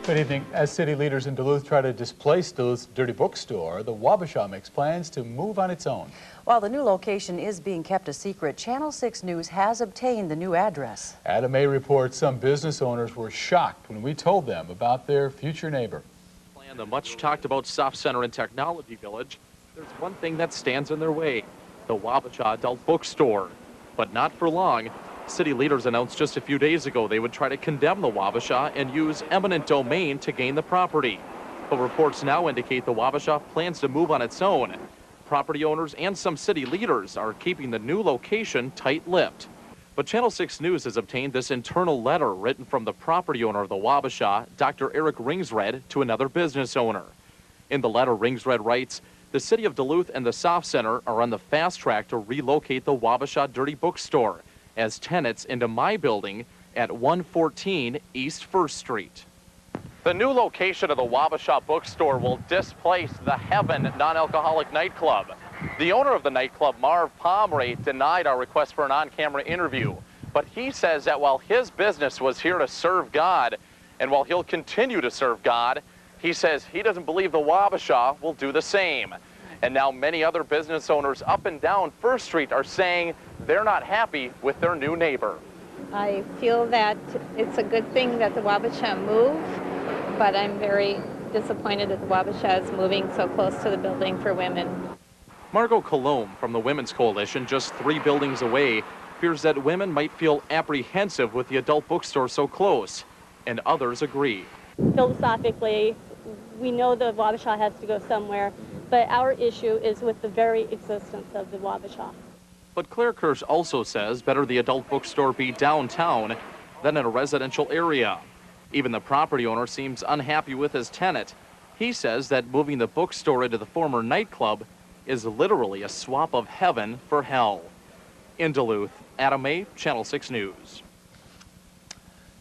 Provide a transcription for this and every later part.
Good evening. As city leaders in Duluth try to displace Duluth's dirty bookstore, the Wabasha makes plans to move on its own. While the new location is being kept a secret, Channel 6 News has obtained the new address. Adam A. reports some business owners were shocked when we told them about their future neighbor. The much talked about Soft Center and Technology Village, there's one thing that stands in their way, the Wabasha Adult Bookstore. But not for long. City leaders announced just a few days ago they would try to condemn the Wabasha and use eminent domain to gain the property. But reports now indicate the Wabasha plans to move on its own. Property owners and some city leaders are keeping the new location tight-lipped. But Channel 6 News has obtained this internal letter written from the property owner of the Wabasha, Dr. Eric Ringsred, to another business owner. In the letter, Ringsred writes, "The city of Duluth and the Soft Center are on the fast track to relocate the Wabasha Dirty Bookstore as tenants into my building at 114 East 1st Street. The new location of the Wabasha bookstore will displace the Heaven non-alcoholic nightclub. The owner of the nightclub, Marv Pomray, denied our request for an on-camera interview, but he says that while his business was here to serve God, and while he'll continue to serve God, he says he doesn't believe the Wabasha will do the same. And now many other business owners up and down 1st Street are saying they're not happy with their new neighbor. I feel that it's a good thing that the Wabasha move, but I'm very disappointed that the Wabasha is moving so close to the building for women. MARGO COLOMB from the Women's Coalition, just 3 buildings away, fears that women might feel apprehensive with the adult bookstore so close, and others agree. Philosophically, we know the Wabasha has to go somewhere, but our issue is with the very existence of the Wabasha. But KIRCH also says better the adult bookstore be downtown than in a residential area. Even the property owner seems unhappy with his tenant. He says that moving the bookstore into the former nightclub is literally a swap of heaven for hell. In Duluth, Adam A., Channel 6 News.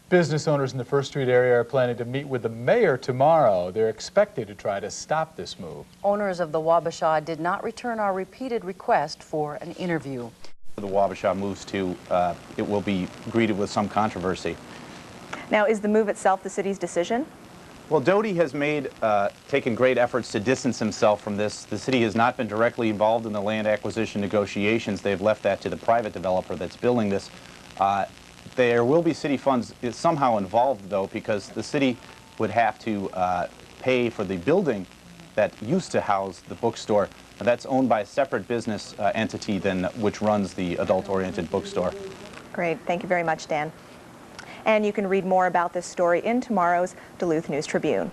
Business owners in the 1st Street area are planning to meet with the mayor tomorrow. They're expected to try to stop this move. Owners of the Wabasha did not return our repeated request for an interview. The Wabasha moves to, it will be greeted with some controversy. Now, is the move itself the city's decision? Well, Doty has taken great efforts to distance himself from this. The city has not been directly involved in the land acquisition negotiations. They've left that to the private developer that's building this. There will be city funds somehow involved, though, because the city would have to pay for the building that used to house the bookstore. That's owned by a separate business entity than which runs the adult-oriented bookstore. Great. Thank you very much, Dan. And you can read more about this story in tomorrow's Duluth News Tribune.